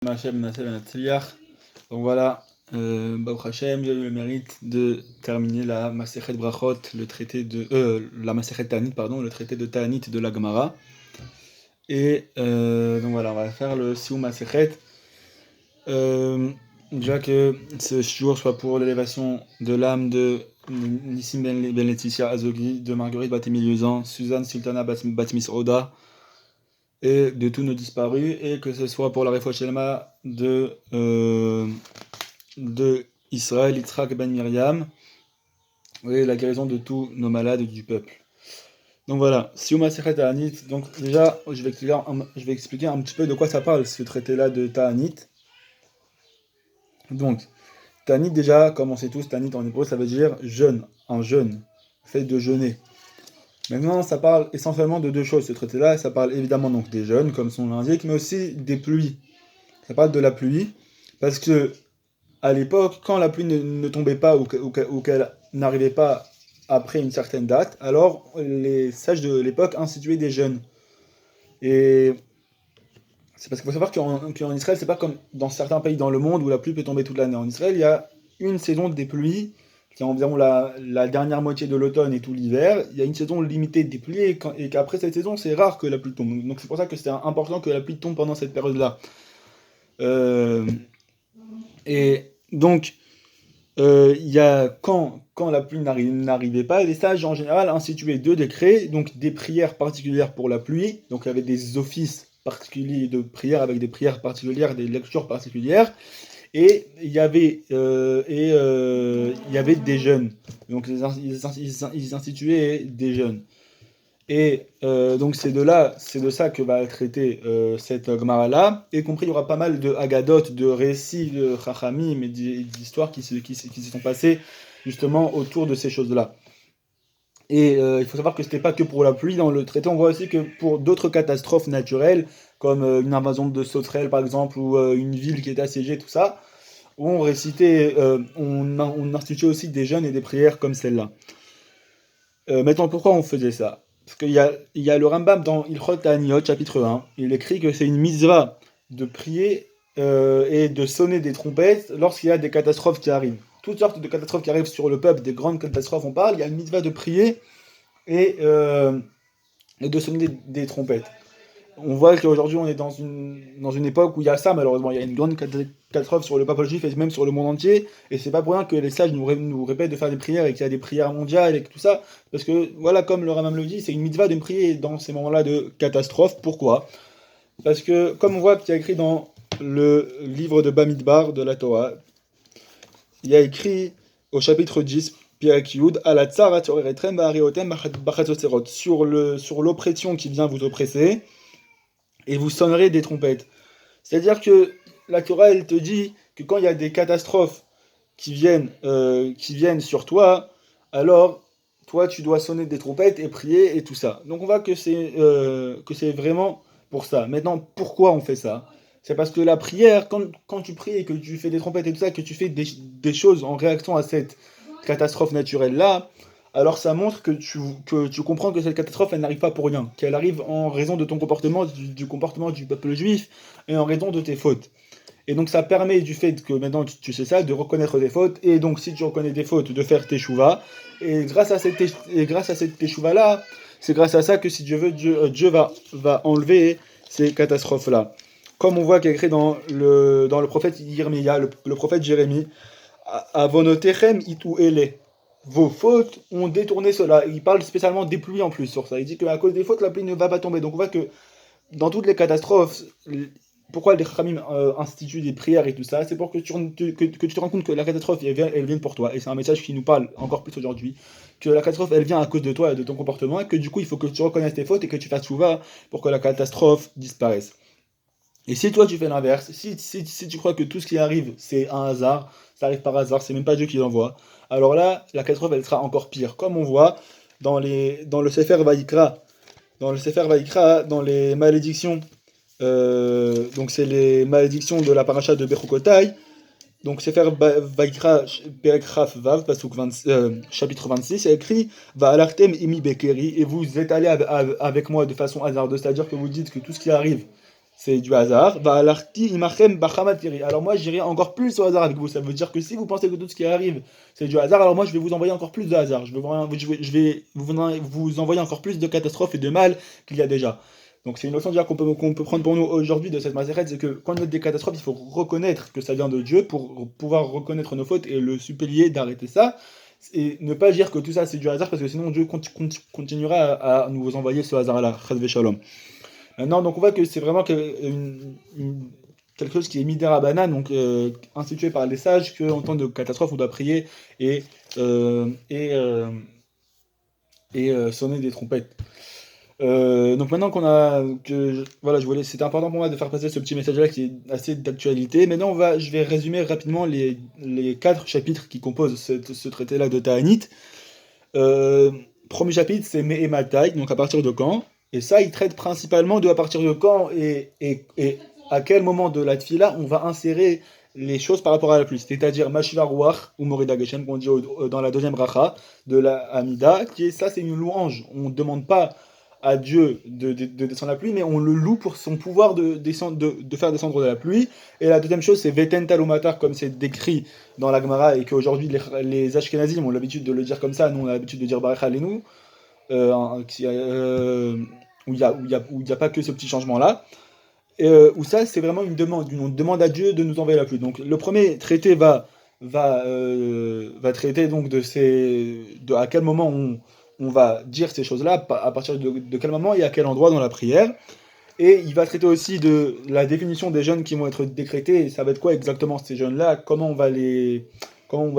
Donc voilà, Baruch Hashem, j'ai eu le mérite de terminer la Masechet Brachot, la Masechet Ta'anit, pardon, le traité de Ta'anit de la Gemara. Et donc voilà, on va faire le Siou Masechet. Déjà que ce jour soit pour l'élévation de l'âme de Nissim Ben Laetitia Azogi, de Marguerite Batemiluzan, Suzanne Sultana Batmis Oda, et de tous nos disparus, et que ce soit pour la Refoua Shelema de Israël, Yitzhak Ben Myriam, et la guérison de tous nos malades du peuple. Donc voilà, Siou Masechet Ta'anit. Donc déjà, je vais expliquer un petit peu de quoi ça parle, ce traité-là de Ta'anit. Donc, Ta'anit déjà, comme on sait tous, Ta'anit en hébreu, ça veut dire jeûne, un jeûne, fait de jeûner. Maintenant, ça parle essentiellement de deux choses, ce traité-là. Ça parle évidemment donc des jeûnes, comme son nom l'indique, mais aussi des pluies. Ça parle de la pluie, parce que à l'époque, quand la pluie ne tombait pas ou qu'elle n'arrivait pas après une certaine date, alors les sages de l'époque instituaient des jeûnes. Et c'est parce qu'il faut savoir qu'en Israël, c'est pas comme dans certains pays dans le monde où la pluie peut tomber toute l'année. En Israël, il y a une saison des pluies, qui est environ la dernière moitié de l'automne et tout l'hiver. Il y a une saison limitée des pluies, et qu'après cette saison, c'est rare que la pluie tombe. Donc c'est pour ça que c'est important que la pluie tombe pendant cette période-là. Et donc, il y a quand la pluie n'arrivait pas, les sages en général instituaient deux décrets, donc des prières particulières pour la pluie, donc il y avait des offices particuliers de prière avec des prières particulières, des lectures particulières, et il y avait des jeûnes, donc ils instituaient des jeûnes. Et donc c'est de ça que va traiter cette Gemara-là, y compris il y aura pas mal de Haggadot, de récits de Chachamim et d'histoires qui se sont passées justement autour de ces choses-là. Et il faut savoir que c'était pas que pour la pluie, dans le traité on voit aussi que pour d'autres catastrophes naturelles, comme une invasion de sauterelles par exemple, ou une ville qui était assiégée, tout ça, on instituait aussi des jeûnes et des prières comme celle-là. Maintenant, pourquoi on faisait ça? Parce qu'il y a le Rambam dans Ilchot Ta'aniyot, chapitre 1, il écrit que c'est une mitzvah de prier et de sonner des trompettes lorsqu'il y a des catastrophes qui arrivent. Toutes sortes de catastrophes qui arrivent sur le peuple, des grandes catastrophes, on parle, il y a une mitzvah de prier et de sonner des trompettes. On voit qu'aujourd'hui on est dans une époque où il y a ça, malheureusement, il y a une grande catastrophe sur le peuple juif et même sur le monde entier, et c'est pas pour rien que les sages nous répètent de faire des prières et qu'il y a des prières mondiales et tout ça, parce que voilà, comme le Rambam le dit, c'est une mitzvah de prier dans ces moments-là de catastrophe. Pourquoi? Parce que comme on voit qu'il y a écrit dans le livre de Bamidbar de la Torah, il y a écrit au chapitre 10, Pirek Yud, ala tsara tzoreretrem ba'ariotem b'chatzotzerot, sur l'oppression qui vient vous oppresser, et vous sonnerez des trompettes. C'est-à-dire que la Torah, elle te dit que quand il y a des catastrophes qui viennent sur toi, alors toi, tu dois sonner des trompettes et prier et tout ça. Donc on voit que c'est vraiment pour ça. Maintenant, pourquoi on fait ça? C'est parce que la prière, quand tu pries et que tu fais des trompettes et tout ça, que tu fais des choses en réaction à cette catastrophe naturelle-là, alors ça montre que tu comprends que cette catastrophe, elle n'arrive pas pour rien, qu'elle arrive en raison de ton comportement, du comportement du peuple juif, et en raison de tes fautes. Et donc ça permet du fait que maintenant tu sais ça, de reconnaître tes fautes, et donc si tu reconnais tes fautes, de faire tes chouvas, et grâce à cette teshuva-là, c'est grâce à ça que si Dieu veut, Dieu va enlever ces catastrophes-là. Comme on voit qu'il est écrit dans le prophète Yirmiya, le prophète Jérémie, Avonotechem itu ele. Vos fautes ont détourné cela. Il parle spécialement des pluies en plus sur ça. Il dit qu'à cause des fautes, la pluie ne va pas tomber. Donc on voit que dans toutes les catastrophes, pourquoi les Khamim instituent des prières et tout ça, c'est pour que tu te rends compte que la catastrophe, elle vient pour toi. Et c'est un message qui nous parle encore plus aujourd'hui. Que la catastrophe, elle vient à cause de toi et de ton comportement. Et que du coup, il faut que tu reconnaisses tes fautes et que tu fasses chouva pour que la catastrophe disparaisse. Et si toi tu fais l'inverse, si tu crois que tout ce qui arrive c'est un hasard, ça arrive par hasard, c'est même pas Dieu qui l'envoie, alors là, la catastrophe elle sera encore pire. Comme on voit dans le Sefer Vayikra, dans les malédictions, donc c'est les malédictions de la paracha de Bechukotai, donc Sefer Vayikra, Perek Chaf Vav, chapitre 26, il y a écrit Va alartem imi bekeri, et vous êtes allés avec moi de façon hasardeuse, c'est-à-dire que vous dites que tout ce qui arrive, c'est du hasard. Va alarti imachem bachamatiri. Alors moi, j'irai encore plus au hasard avec vous. Ça veut dire que si vous pensez que tout ce qui arrive, c'est du hasard, alors moi, je vais vous envoyer encore plus de hasard. Je vais vous envoyer encore plus de catastrophes et de mal qu'il y a déjà. Donc c'est une leçon déjà qu'on peut prendre pour nous aujourd'hui de cette masérette, c'est que quand il y a des catastrophes, il faut reconnaître que ça vient de Dieu pour pouvoir reconnaître nos fautes et le supplier d'arrêter ça. Et ne pas dire que tout ça c'est du hasard parce que sinon Dieu continuera à nous envoyer ce hasard-là. Chas v'shalom. Maintenant, donc on voit que c'est vraiment quelque chose qui est mis à banane, donc institué par les sages, qu'en temps de catastrophe, on doit prier et, euh, et, euh, sonner des trompettes. Donc maintenant voilà, c'était important pour moi de faire passer ce petit message-là qui est assez d'actualité. Maintenant, je vais résumer rapidement les 4 chapitres qui composent ce traité-là de Ta'anit. Euh, Premier chapitre, c'est Me'ematai, donc à partir de quand? Et ça, il traite principalement de à partir de quand et à quel moment de la tfila on va insérer les choses par rapport à la pluie. C'est-à-dire Mashiva Ruach ou Morida Geshem, qu'on dit dans la deuxième bracha de la Amida, ça, c'est une louange. On ne demande pas à Dieu de descendre la pluie, mais on le loue pour son pouvoir de faire descendre de la pluie. Et la deuxième chose, c'est Veten Talumatar, comme c'est décrit dans la Gemara, et qu'aujourd'hui les Ashkenazim ont l'habitude de le dire comme ça, nous on a l'habitude de dire Baruch Aleinu, où il y a pas que ce petit changement-là. Où ça, c'est vraiment une demande. On demande à Dieu de nous envoyer la pluie. Donc le premier traité va traiter donc de à quel moment on va dire ces choses-là, à partir de quel moment et à quel endroit dans la prière. Et il va traiter aussi de la définition des jeûnes qui vont être décrétés, et ça va être quoi exactement ces jeûnes-là, comment on va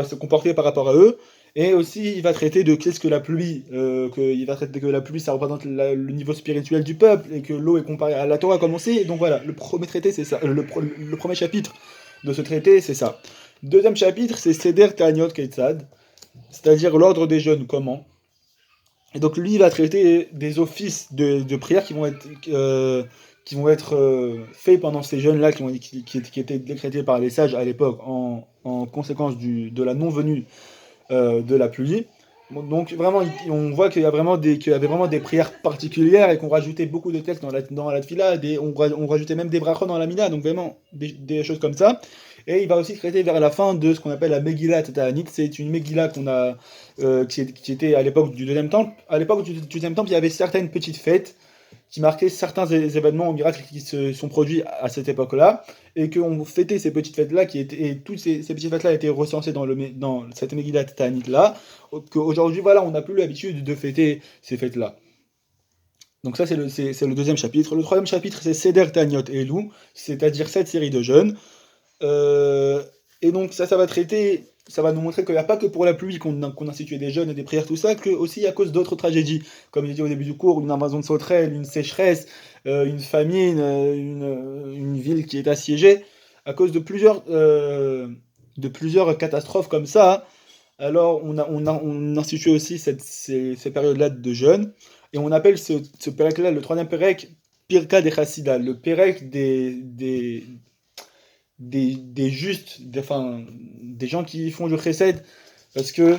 se comporter par rapport à eux. Et aussi, il va traiter de qu'est-ce que la pluie, il va traiter que la pluie, ça représente le niveau spirituel du peuple, et que l'eau est comparée à la Torah, comme on sait. Donc voilà, le premier traité, c'est ça. Le premier chapitre de ce traité, c'est ça. Deuxième chapitre, c'est Seder Ta'aniot Ketzad, c'est-à-dire l'ordre des jeûnes, comment. Et donc lui, il va traiter des offices de prière qui vont être faits pendant ces jeûnes-là, qui étaient décrétés par les sages à l'époque en conséquence de la non-venue de la pluie. Bon, donc vraiment, on voit qu'il y avait vraiment des prières particulières et qu'on rajoutait beaucoup de textes dans la tfila, on rajoutait même des brachot dans la mina, donc vraiment des choses comme ça. Et il va aussi traiter vers la fin de ce qu'on appelle la Megillah Ta'anit. C'est une Megillah qui était à l'époque du deuxième temple. À l'époque du deuxième temple, il y avait certaines petites fêtes qui marquaient certains événements miracles qui se sont produits à cette époque-là, et qu'on fêtait ces petites fêtes-là, et toutes ces petites fêtes-là étaient recensées dans cette Megillah Ta'anit-là, qu'aujourd'hui, voilà, on n'a plus l'habitude de fêter ces fêtes-là. Donc ça, c'est le deuxième chapitre. Le troisième chapitre, c'est Seder Ta'aniot Elou, c'est-à-dire cette série de jeûnes. Euh, et donc ça va nous montrer qu'il n'y a pas que pour la pluie qu'on institue des jeûnes et des prières, tout ça, que aussi à cause d'autres tragédies, comme j'ai dit au début du cours, une invasion de sauterelles, une sécheresse, une famine, une ville qui est assiégée, à cause de plusieurs catastrophes comme ça. Alors on institue aussi ces périodes-là de jeûne, et on appelle ce pérec-là, le troisième pérec, Pirka des Chassidas, le pérec des justes, des gens qui font du chesed, parce que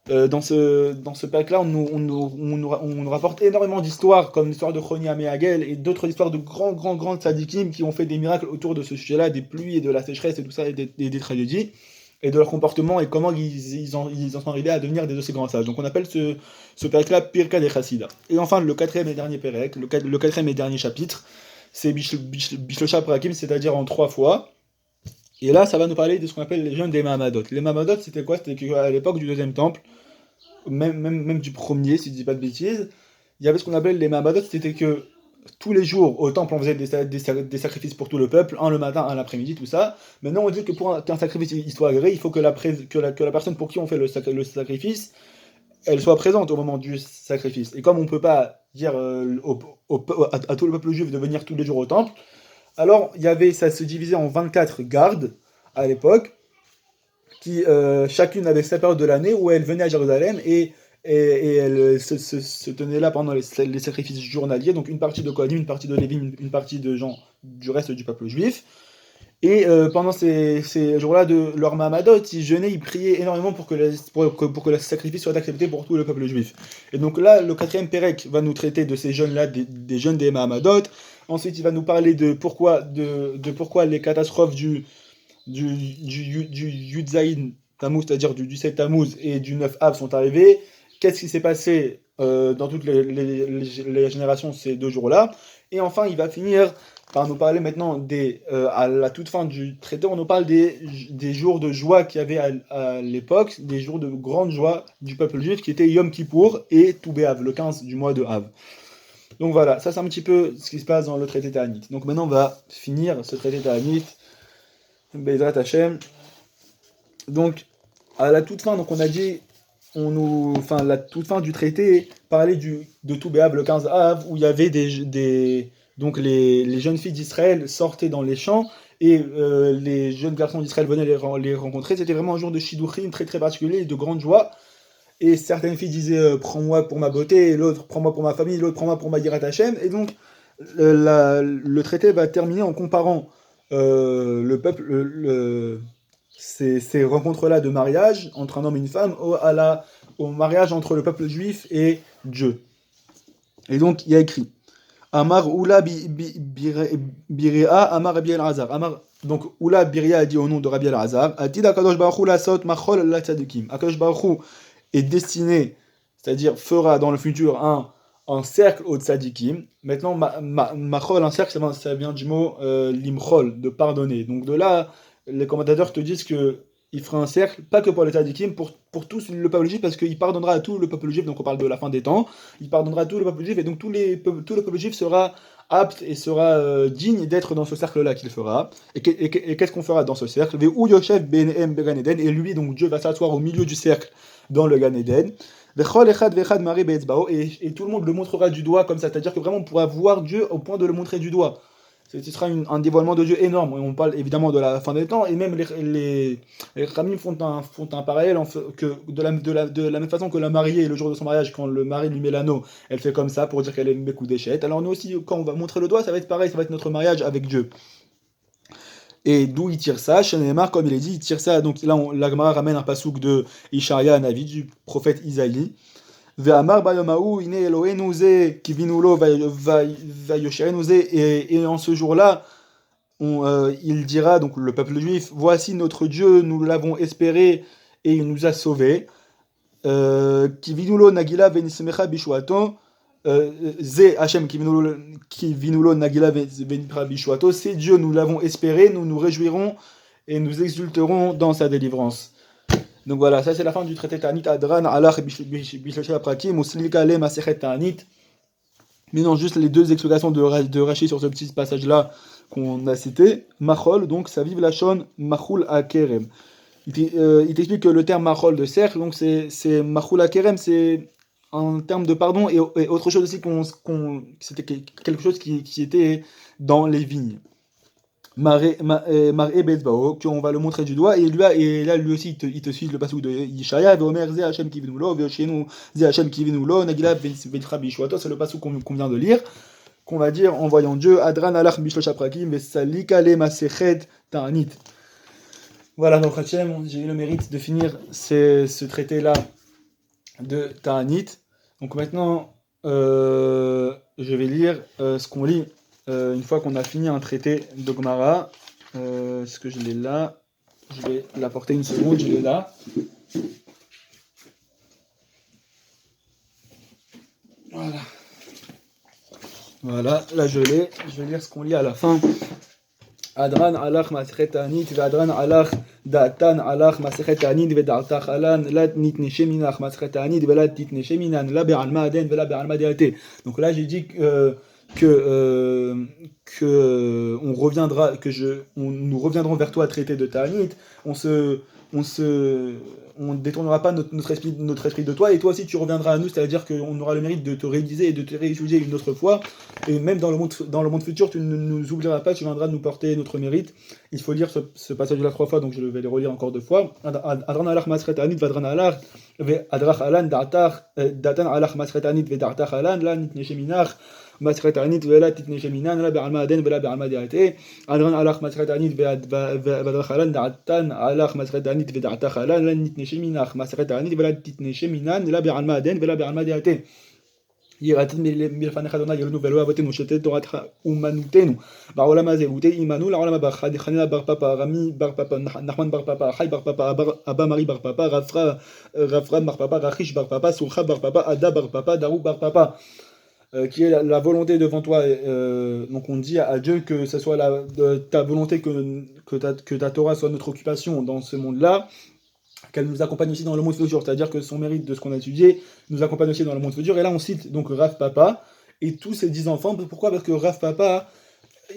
dans ce pack-là, on nous rapporte énormément d'histoires, comme l'histoire de Choni Améagel et d'autres histoires de grands tzadikim qui ont fait des miracles autour de ce sujet-là, des pluies et de la sécheresse et tout ça, et des tragédies, et de leur comportement et comment ils en sont arrivés à devenir des aussi grands sages. Donc on appelle ce pack-là Pirka des Chassidas. Et enfin, le quatrième et dernier pérec, le quatrième et dernier chapitre, c'est Bishlocha Prakim, c'est-à-dire en 3 fois. Et là, ça va nous parler de ce qu'on appelle les jeûnes des Mahamadot. Les Mahamadot, c'était quoi? C'était qu'à l'époque du deuxième temple, même du premier, si je dis pas de bêtises, il y avait ce qu'on appelle les Mahamadot, c'était que tous les jours, au temple, on faisait des sacrifices pour tout le peuple, un le matin, un l'après-midi, tout ça. Maintenant, on dit que pour qu'un sacrifice il soit agréé, il faut que la personne pour qui on fait le sacrifice, elle soit présente au moment du sacrifice. Et comme on ne peut pas dire à tout le peuple juif de venir tous les jours au temple, alors ça se divisait en 24 gardes à l'époque, qui chacune avait sa période de l'année où elle venait à Jérusalem et elle se tenait là pendant les sacrifices journaliers, donc une partie de Kohanim, une partie de Lévi, une partie de gens du reste du peuple juif. Et pendant ces jours-là de leur Mahamadot, ils jeûnaient, ils priaient énormément pour que le sacrifice soit accepté pour tout le peuple juif. Et donc là, le quatrième Pérec va nous traiter de ces jeûnes-là, des jeûnes des Mahamadot, Ensuite, il va nous parler de pourquoi les catastrophes du Yudzaïn Tammuz, c'est-à-dire du 7 Tammuz et du 9 Av sont arrivées. Qu'est-ce qui s'est passé dans toutes les générations ces 2 jours-là. Et enfin, il va finir par nous parler maintenant à la toute fin du traité, on nous parle des jours de joie qu'il y avait à l'époque, des jours de grande joie du peuple juif qui étaient Yom Kippour et Toubé-Av, le 15 du mois de Av. Donc voilà, ça c'est un petit peu ce qui se passe dans le traité Ta'anit. Donc maintenant on va finir ce traité Ta'anit, Bezrat Hashem. Donc à la toute fin, donc on a dit, la toute fin du traité parlait de Toubé-Av, le 15 Av, où il y avait donc les jeunes filles d'Israël sortaient dans les champs et les jeunes garçons d'Israël venaient les rencontrer. C'était vraiment un jour de Shidduchim très très particulier, de grande joie. Et certaines filles disaient prends-moi pour ma beauté, et l'autre prends-moi pour ma famille, l'autre prends-moi pour ma Yirat Hashem. Et donc le traité va terminer en comparant le peuple, ces rencontres-là de mariage entre un homme et une femme au mariage entre le peuple juif et Dieu. Et donc il y a écrit Amar Oula Birea Amar Rabbi El-Azar. Donc Oula Birea a dit au nom de Rabbi El-Azar Atid Akadosh Baruch Hu Lasot Machol La Tzadikim. Akadosh Baruch Hu est destiné, c'est-à-dire fera dans le futur un cercle au tzadikim. Maintenant, machol, un cercle, ça vient du mot limchol, de pardonner. Donc de là, les commentateurs te disent qu'il fera un cercle, pas que pour les tzadikim, pour tout le peuple juif, parce qu'il pardonnera à tout le peuple juif, donc on parle de la fin des temps, il pardonnera à tout le peuple juif, et donc tout le peuple juif sera apte et sera digne d'être dans ce cercle-là qu'il fera. Et qu'est-ce qu'on fera dans ce cercle? Et lui, donc Dieu va s'asseoir au milieu du cercle dans le Gan Eden. Et tout le monde le montrera du doigt comme ça, c'est-à-dire que vraiment on pourra voir Dieu au point de le montrer du doigt. Ce sera un dévoilement de Dieu énorme. Et on parle évidemment de la fin des temps, et même les Ramim font un parallèle que de la même façon que la mariée, le jour de son mariage, quand le mari lui met l'anneau, elle fait comme ça pour dire qu'elle est Mekou Déchet. Alors nous aussi, quand on va montrer le doigt, ça va être pareil, ça va être notre mariage avec Dieu. Et d'où il tire ça? Shenemar, comme il est dit, il tire ça. Donc là, la Gemara ramène un pasouk de Ishaïa Navi, du prophète Isaïe. Ve'amar bayomahu ine Elohenu ze kivinulo vayosherenu ze. Et en ce jour-là, il dira, donc le peuple juif, voici notre Dieu, nous l'avons espéré et il nous a sauvés. Kivinulo nagila venisemecha bishuato. Zé Hachem Kivinulo Nagila Venipra Bishuato, c'est Dieu, nous l'avons espéré, nous nous réjouirons et nous exulterons dans sa délivrance. Donc voilà, ça c'est la fin du traité Ta'anit. Adran Alach Bishloshel Prakim, Uslika Le Masechet Ta'anit. Maintenant, juste les deux explications de Rashi sur ce petit passage-là qu'on a cité. Machol, donc ça vive la shon Machul Akerem. Il t'explique que le terme Machol de cercle, donc c'est Machul Akerem, c'est en termes de pardon, et autre chose aussi, c'était quelque chose qui était dans les vignes. Maré Bezbao, qu'on va le montrer du doigt, et là lui aussi il te suit le passage de Yishaya, Veomer Ze Hachem Kivinulo, Veoshenu Ze Hachem Kivinulo, Nagila Vetra Bishwato, c'est le passage qu'on vient de lire, qu'on va dire en voyant Dieu, Adran Alach Bishlosh Aprakim, Vesalika Le Masechet Ta'anit. Voilà, donc Hachem, j'ai eu le mérite de finir ce traité-là de Ta'anit. Donc maintenant, je vais lire ce qu'on lit une fois qu'on a fini un traité de Gemara. Est-ce que je l'ai là? Je vais l'apporter une seconde, je l'ai là. Voilà, là je l'ai. Je vais lire ce qu'on lit à la fin. Adran alach masechet ta'anit ve'adran alach da'atan alach masechet ta'anit ve'da'atach alan la nitneshe minach masechet ta'anit ve'la titneshe minan la be'alma aden ve'la be'alma de'ate. Donc là j'ai dit que nous reviendrons vers toi à traiter de Ta'anit. On détournera pas notre esprit de toi, et toi aussi tu reviendras à nous, c'est-à-dire qu'on aura le mérite de te réaliser et de te réétudier une autre fois, et même dans le monde futur tu ne nous oublieras pas, tu viendras nous porter notre mérite. Il faut lire ce passage-là 3 fois, donc je vais le relire encore 2 fois. Adran alach masret anit vadran alach ve'adrach alan datan alach masret anit ve'dartach alan la nitneshe minach masret anit ve'la titneshe minan la be'alma aden ve'la be'alma de'ate. Adran alach masret anit ve'adrach alan datan alach masret anit ve'dartach alan la nitneshe minach masret anit ve'la titneshe minan la be'alma aden ve'la be'alma de'ate. ירתת מלפניך אדוני אלוהינו ואלוהי אבותינו שתת תורתך אומנותנו בעולם הזה ותהי עמנו לעולם הבא חנינא בר פפא רמי בר פפא נחמן בר פפא חי בר פפא אבא מרי בר פפא רב בר פפא רכיש בר פפא סורך בר פפא עדה בר פפא דרou בר papa qui est la volonté devant toi. Donc on dit à Dieu que ce soit ta volonté que ta Torah soit notre occupation dans ce monde-là, qu'elle nous accompagne aussi dans le monde futur, c'est-à-dire que son mérite de ce qu'on a étudié nous accompagne aussi dans le monde futur. Et là on cite donc Rav Papa et tous ses 10 enfants. Pourquoi? Parce que Rav Papa,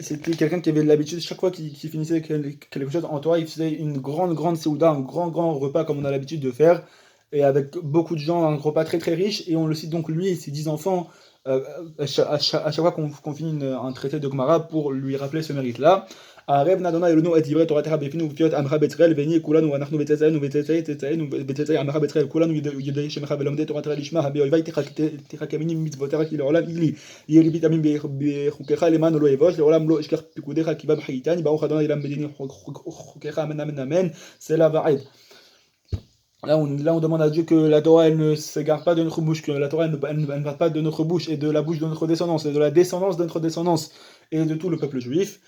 c'était quelqu'un qui avait l'habitude, chaque fois qu'il finissait quelque chose en Torah, il faisait une grande séouda, un grand repas comme on a l'habitude de faire, et avec beaucoup de gens, un repas très très riche, et on le cite donc lui et ses 10 enfants à chaque fois qu'on finit un traité de Gemara pour lui rappeler ce mérite-là. הערב נדונה אלוהינו את דברי תורתך בפינו ובפיות עמך בישראל ונהיה כולנו ואנחנו בצאצאינו ובצאצאי עמך בישראל כולנו יודעי שמך ולומדי תורתך לשמה באויבי תחכמני מצוותיך כי לעולם יהיה ליבי תמים בחוקיך למען לא יבוש לעולם לא אשכח פקודיך כי בא בחייתני ברוך ה' אילם בדיני חוקיך אמן אמן אמן סלה ועד. Là on demande à Dieu que la Torah, elle ne s'égare pas de notre bouche, que la Torah, elle ne va pas de notre bouche et de la bouche de notre descendance, et de la descendance de notre descendance, et de tout le peuple juif.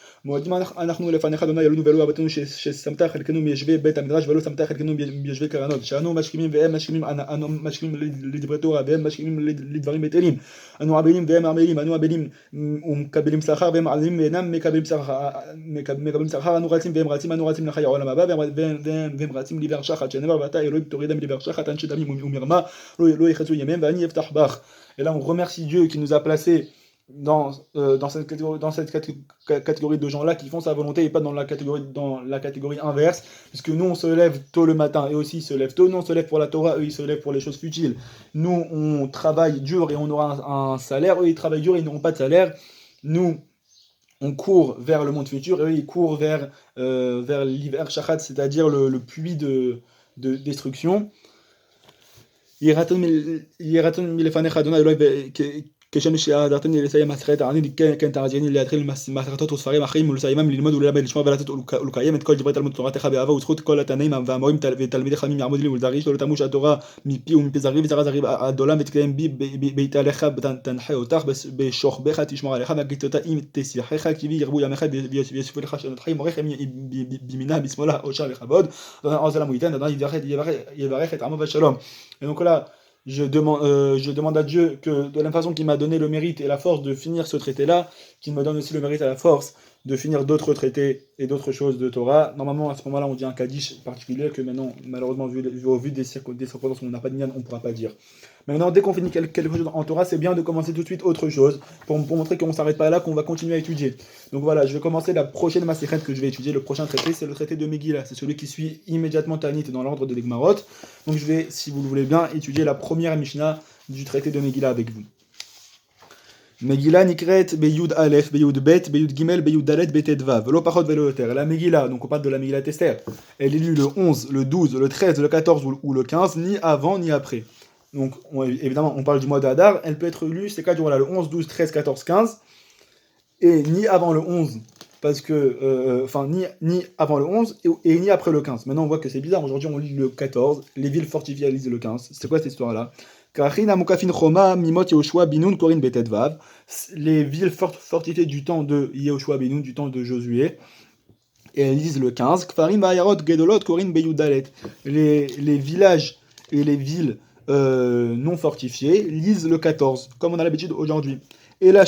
Et là on remercie Dieu qui nous a placés dans cette catégorie de gens-là qui font sa volonté et pas dans la catégorie inverse, puisque nous on se lève tôt le matin et aussi ils se lèvent tôt, nous on se lève pour la Torah, eux ils se lèvent pour les choses futiles, nous on travaille dur et on aura un salaire, eux ils travaillent dur et ils n'auront pas de salaire, nous on court vers le monde futur et eux ils courent vers l'hiver shachat, c'est-à-dire le puits de destruction. ירתון מלפניך אדוני אלוהי כשם שהדרתני לסיים מסכת העני כן תעזיני להתחיל מסכתות וספרים אחרים ולסיימם ללמוד וללמד לשמוע ולתת ולקיים את כל דברי תלמוד תורתך באהבה וזכות כל התנאים והמורים ותלמידי חכמים יעמוד לי ולדריש לא תמוש התורה מפי ומפי זרעי וזרע זרעי עד עולם ותקיים בי ביתהלך תנחה אותך בשוכבך תשמור עליך והגיתות עם תשיחך כי בי ירבו ימיך ויוסיפו לך שנות חיים אורך בימינה בשמאלה אושר לכבוד עוז עולם וייתן אדוני יברך את עמו בשלום. Et donc là je demande à Dieu que de la même façon qu'il m'a donné le mérite et la force de finir ce traité-là, qu'il me donne aussi le mérite et la force de finir d'autres traités et d'autres choses de Torah. Normalement, à ce moment-là, on dit un Kaddish particulier que maintenant, malheureusement, au vu des circonstances où on n'a pas de nian, on ne pourra pas dire. Maintenant, dès qu'on finit quelque chose en Torah, c'est bien de commencer tout de suite autre chose pour montrer qu'on ne s'arrête pas là, qu'on va continuer à étudier. Donc voilà, je vais commencer la prochaine Masechet que je vais étudier. Le prochain traité, c'est le traité de Megillah. C'est celui qui suit immédiatement Tanit dans l'ordre de Gemarot. Donc je vais, si vous le voulez bien, étudier la première Mishnah du traité de Megillah avec vous. Megillah nikret beyud aleph, beyud bet, beyud gimel, beyud dalet, betet vav. Lo pachot velo yoter. La Megillah, donc on parle de la Megillah Esther, elle est lue le 11, le 12, le 13, le 14 ou le 15, ni avant ni après. Donc évidemment, on parle du mois d'Adar, elle peut être lue ces 4 jours-là, le 11, 12, 13, 14, 15, et ni avant le 11, parce que, ni avant le 11 et ni après le 15. Maintenant on voit que c'est bizarre, aujourd'hui on lit le 14, les villes fortifiées elles lisent le 15. C'est quoi cette histoire-là? Les villes fortifiées du temps de Yehoshua Binoun, du temps de Josué, et elles lisent le 15. Les villages et les villes non fortifiés lisent le 14, comme on a l'habitude aujourd'hui. Et là,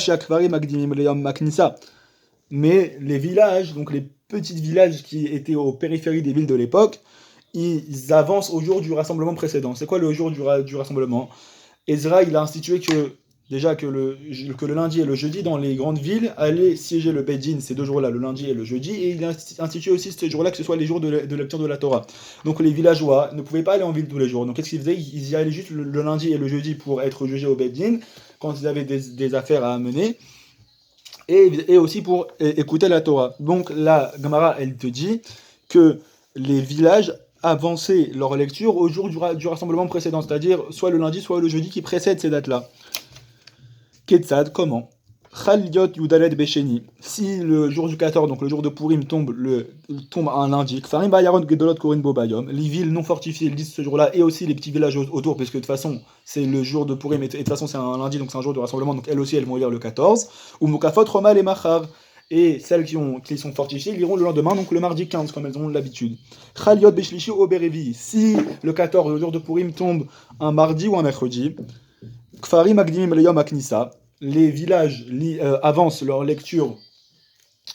mais les villages, donc les petits villages qui étaient aux périphéries des villes de l'époque, ils avancent au jour du rassemblement précédent. C'est quoi le jour du rassemblement? Ezra, il a institué que le lundi et le jeudi, dans les grandes villes, allaient siéger le Beidin ces 2 jours-là, le lundi et le jeudi, et il a institué aussi ces jours-là que ce soit les jours de lecture de la Torah. Donc les villageois ne pouvaient pas aller en ville tous les jours. Donc qu'est-ce qu'ils faisaient? Ils y allaient juste le lundi et le jeudi pour être jugés au Beidin, quand ils avaient des affaires à amener, et aussi pour écouter la Torah. Donc la Gemara, elle te dit que les villages avancer leur lecture au jour du rassemblement précédent, c'est-à-dire soit le lundi, soit le jeudi qui précède ces dates-là. Ketzad, comment? Chaliot Yudalet Besheni. Si le jour du 14, donc le jour de Purim, tombe un lundi, Kfarim Bayaron Gedolot Korin Bobayom, les villes non fortifiées lisent ce jour-là, et aussi les petits villages autour, parce que de toute façon, c'est le jour de Purim, et de toute façon, c'est un lundi, donc c'est un jour de rassemblement, donc elles aussi, elles vont lire le 14. Ou Mukafot Romal et Machar. Et celles qui sont fortifiées liront le lendemain, donc le mardi 15, comme elles ont l'habitude. Chaliot Beshlishi Oberevi. Si le 14, le jour de Purim, tombe un mardi ou un mercredi, Kfarim Agdimim Leyom Aknisa. Les villages avancent leur lecture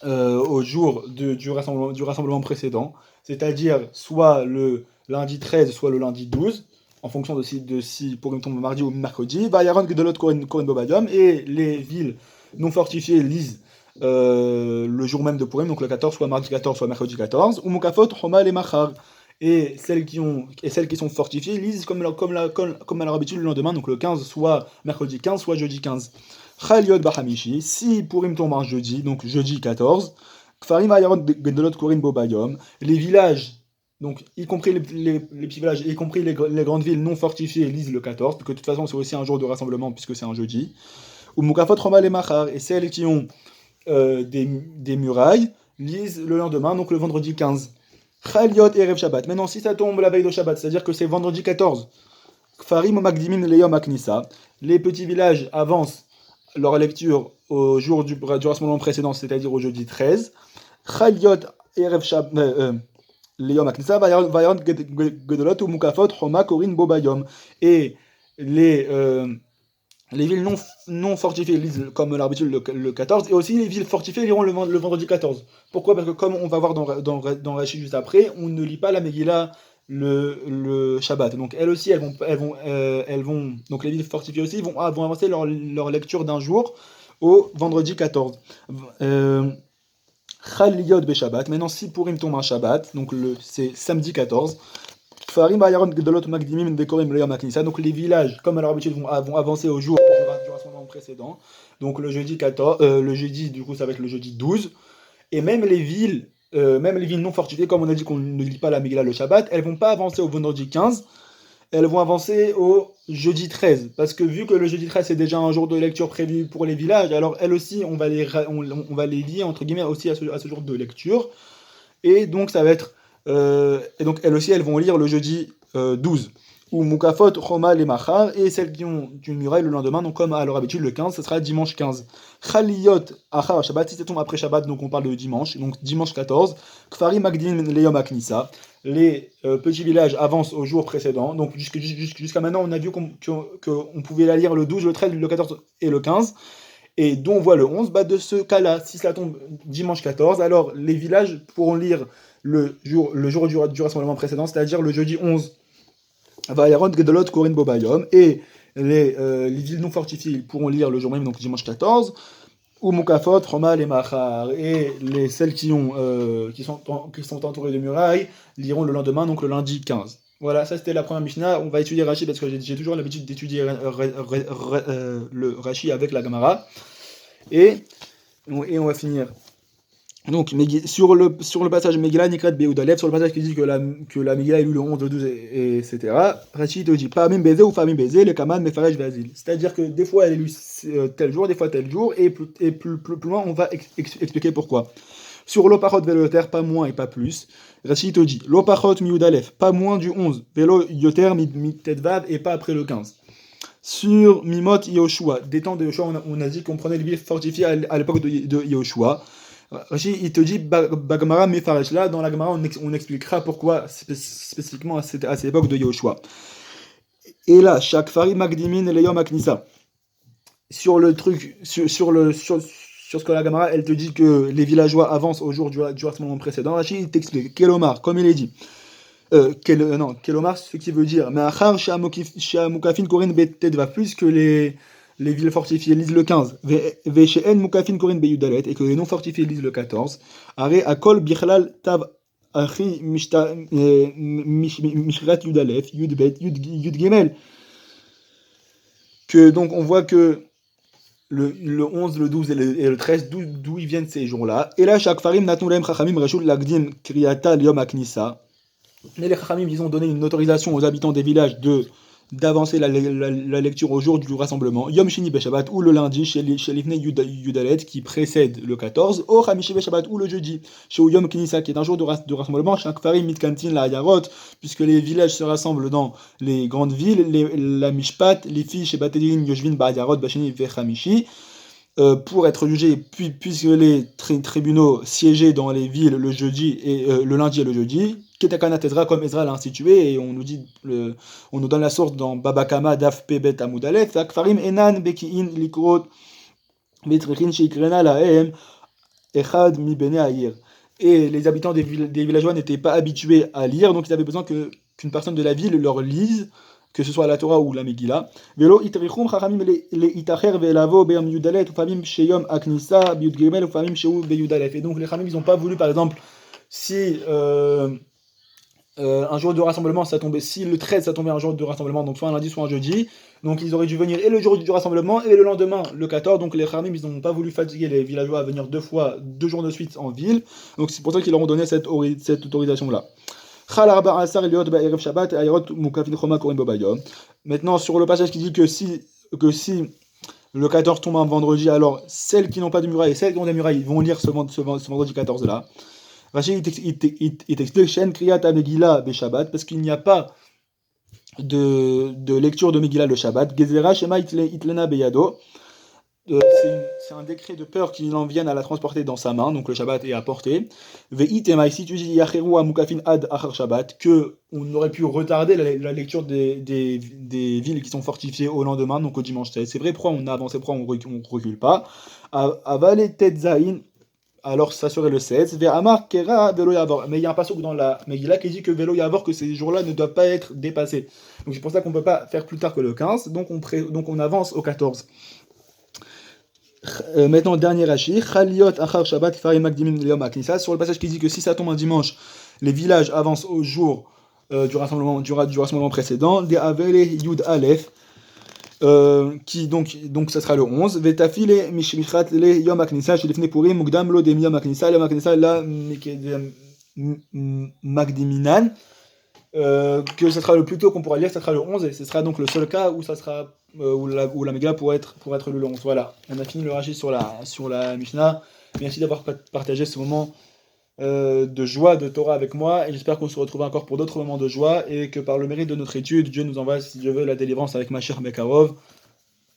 au jour du rassemblement précédent, c'est-à-dire soit le lundi 13, soit le lundi 12, en fonction de si Purim tombe mardi ou mercredi. Vayaron Gedolot Koren Bobadium, et les villes non fortifiées lisent le jour même de Purim, donc le 14, soit mardi 14, soit mercredi 14, ou Mukafot, Homal et Machar. Et celles qui sont fortifiées lisent comme à leur habitude le lendemain, donc le 15, soit mercredi 15, soit jeudi 15. Chaliot Bahamishi, si Purim tombe un jeudi, donc jeudi 14, Kfarim Ayarot Gedolot Korin Bobayom, les villages, donc y compris les petits villages, y compris les grandes villes non fortifiées, lisent le 14, parce que de toute façon c'est aussi un jour de rassemblement puisque c'est un jeudi. Ou Mukafot Romal et Machar, et celles qui ont des murailles, lisent le lendemain, donc le vendredi 15. Chaliot Erev Shabbat. Maintenant, si ça tombe la veille de Shabbat, c'est-à-dire que c'est vendredi 14, Kfarim Magdimin Leyom Aknisa, les petits villages avancent leur lecture au jour du rassemblement précédent, c'est-à-dire au jeudi 13. Chaliot Erev Shabbat. Leyom Aknisa, Vayaron Gedolot ou Mukafot, Homa Korin Bobayom. Et les villes non fortifiées lisent comme l'habitude le 14, et aussi les villes fortifiées liront le vendredi 14. Pourquoi ? Parce que comme on va voir dans Rashi juste après, on ne lit pas la Megillah le Shabbat. Donc elles aussi, elles vont donc les villes fortifiées aussi vont avancer leur lecture d'un jour au vendredi 14. Chaliyot Beshabbat. Maintenant, si Purim tombe un Shabbat, donc c'est samedi 14, donc les villages, comme à leur habitude, vont avancer au jour du rassemblement précédent. Donc le jeudi 14, le jeudi, du coup, ça va être le jeudi 12. Et même les villes non fortifiées, comme on a dit qu'on ne lit pas la Megillah le Shabbat, elles vont pas avancer au vendredi 15, elles vont avancer au jeudi 13. Parce que vu que le jeudi 13 c'est déjà un jour de lecture prévu pour les villages, alors elles aussi, on va les lier, entre guillemets, aussi à ce jour de lecture. Et donc ça va être et donc elles aussi elles vont lire le jeudi 12 ou Mukafot, Choma, les Machar, et celles qui ont une muraille le lendemain, donc comme à leur habitude le 15, ce sera dimanche 15. Chaliyot Achar Shabbat, si ça tombe après Shabbat, donc on parle de dimanche, donc dimanche 14. Kfari Magdin Leyom Aknisa, les petits villages avancent au jour précédent, donc jusqu'à maintenant on a vu qu'on pouvait la lire le 12, le 13, le 14 et le 15. Et dont on voit le 11, de ce cas-là, si ça tombe dimanche 14, alors les villages pourront lire le jour du rassemblement précédent, c'est-à-dire le jeudi 11. Vayaron Gedolot Korin Bobayom, et les villes non fortifiées pourront lire le jour même, donc dimanche 14, ou Mukafot, Romal et Machar, et celles qui sont entourées de murailles liront le lendemain, donc le lundi 15. Voilà, ça c'était la première Mishnah. On va étudier Rashi parce que j'ai toujours l'habitude d'étudier le Rashi avec la Gemara. Et on va finir. Donc, sur le passage Megillah Nikrat Beoudalev, sur le passage qui dit que la Megillah est lue le 11, le 12, etc. Rashi te dit Famim Bézé ou Famim Bézé, le Kaman Mefaresh Vazil. C'est-à-dire que des fois elle est lue tel jour, des fois tel jour, et plus loin on va expliquer pourquoi. Sur l'opachot veloyoter, pas moins et pas plus. Rashi te dit l'opachot miudalef, pas moins du 11, velo yoter mi tetvav et pas après le 15. Sur Mimot Yoshua, des temps de Yoshua, on a dit qu'on prenait les villes fortifiées à l'époque de Yoshua. Rashi, il te dit Bagmara Mefaresh. Là, dans la Gemara, on expliquera pourquoi spécifiquement à cette époque de Yoshua. Et là, chaque Fari Magdimin et Leyom Aknisa. Sur le truc, sur ce que la Gemara, elle te dit que les villageois avancent au jour du rassemblement précédent. Rashi, il t'explique. Kelomar, comme il est dit. Kelomar, ce qui veut dire. Mais Achar, Shamukafin Korin Betet va plus que les villes fortifiées lisent le 15. Veshen Mukafin Korin Beyudalet, et que les non fortifiées lisent le 14. Are Akol Bichlal Tav Achi Mishrat Yudalef, Yudbet, Yud Gemel. Que donc on voit que le 11, le 12 et le 13, d'où ils viennent ces jours-là. Et là, chaque farim natnulem chachamim reshul lagdim kriyata liom aknisa. Mais les chachamim, ils ont donné une autorisation aux habitants des villages de d'avancer la lecture au jour du rassemblement, Yom Shini Beshabbat, ou le lundi, chez l'Ifne Yudalet, qui précède le 14, ou Hamishi Beshabbat, ou le jeudi, chez Yom Kinisa, qui est un jour de rassemblement, chez Akfarim Mitkantin la Hayarot, puisque les villages se rassemblent dans les grandes villes, la Mishpat, les filles chez Batedin, Yoshvin, Ba'ayarot, Bashini, Vechamishi, pour être jugés, puisque les tribunaux siégeaient dans les villes le jeudi et le lundi et le jeudi, Ketakanat Ezra, comme Ezra l'a institué, et on nous dit, on nous donne la source dans Babakama, Daf Pebet Amoudalet, Akfarim Enan Bekiin Likrot Betrichin Shikrena Lahem Echad Mi Bene Aïr. Et les habitants des villageois n'étaient pas habitués à lire, donc ils avaient besoin qu'une personne de la ville leur lise, que ce soit la Torah ou la Megillah. Velo itrichum chachamim leitacher velavo beyom yudalet ufamim sheyom aknisa biyud gimel ufamim sheu beyudalef. Et donc les chamim ils n'ont pas voulu, par exemple, si un jour de rassemblement ça tombait, si le 13 ça tombait un jour de rassemblement, donc soit un lundi soit un jeudi, donc ils auraient dû venir et le jour du rassemblement et le lendemain le 14. Donc les chamim ils n'ont pas voulu fatiguer les villageois à venir 2 jours de suite en ville, donc c'est pour ça qu'ils leur ont donné cette autorisation là. Maintenant, sur le passage qui dit que si le 14 tombe un vendredi, alors celles qui n'ont pas de muraille et celles qui ont des murailles vont lire ce vendredi 14 là. Rachid il explique Shen Kriyat Megillah Beshabbat, parce qu'il n'y a pas de lecture de Megillah le Shabbat. Gezerah Shema Itlena Beyado. C'est un décret de peur qu'il en vienne à la transporter dans sa main, donc le Shabbat est à portée. Ve'itema, si tu dis Yacheru Amukafin Ad Achar Shabbat, que on aurait pu retarder la lecture des villes qui sont fortifiées au lendemain, donc au dimanche 16. C'est vrai, pourquoi on a avancé, pourquoi on recule pas. Avale Tetzain, alors ça serait le 16. Ve'amar Kera Velo Yavor. Mais il y a un passage dans la Megillah qui dit que Velo Yavor, que ces jours-là ne doivent pas être dépassés. Donc c'est pour ça qu'on ne peut pas faire plus tard que le 15, donc on avance au 14. Maintenant, dernier rachis, Chaliot Achar Shabbat Farim Makdimin Yom HaKnisa, sur le passage qui dit que si ça tombe un dimanche, les villages avancent au jour du rassemblement précédent, des Avele Yud Aleph, qui donc ça sera le 11, Vetafile Mishmichat Le Yom HaKnisa, Shelifne Purim, Mugdam Lo Dem Yom HaKnisa, Yom HaKnisa La Makdiminan, que ce sera le plus tôt qu'on pourra lire, ça sera le 11, et ce sera donc le seul cas où ça sera où la Megillah pourrait être le 11. Voilà, on a fini le rachis sur la Mishnah. Merci d'avoir partagé ce moment de joie de Torah avec moi, et j'espère qu'on se retrouve encore pour d'autres moments de joie, et que par le mérite de notre étude, Dieu nous envoie, si Dieu veut, la délivrance avec Mashiach Bekarov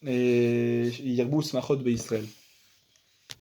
et Yerbou Smachot Be'Israël.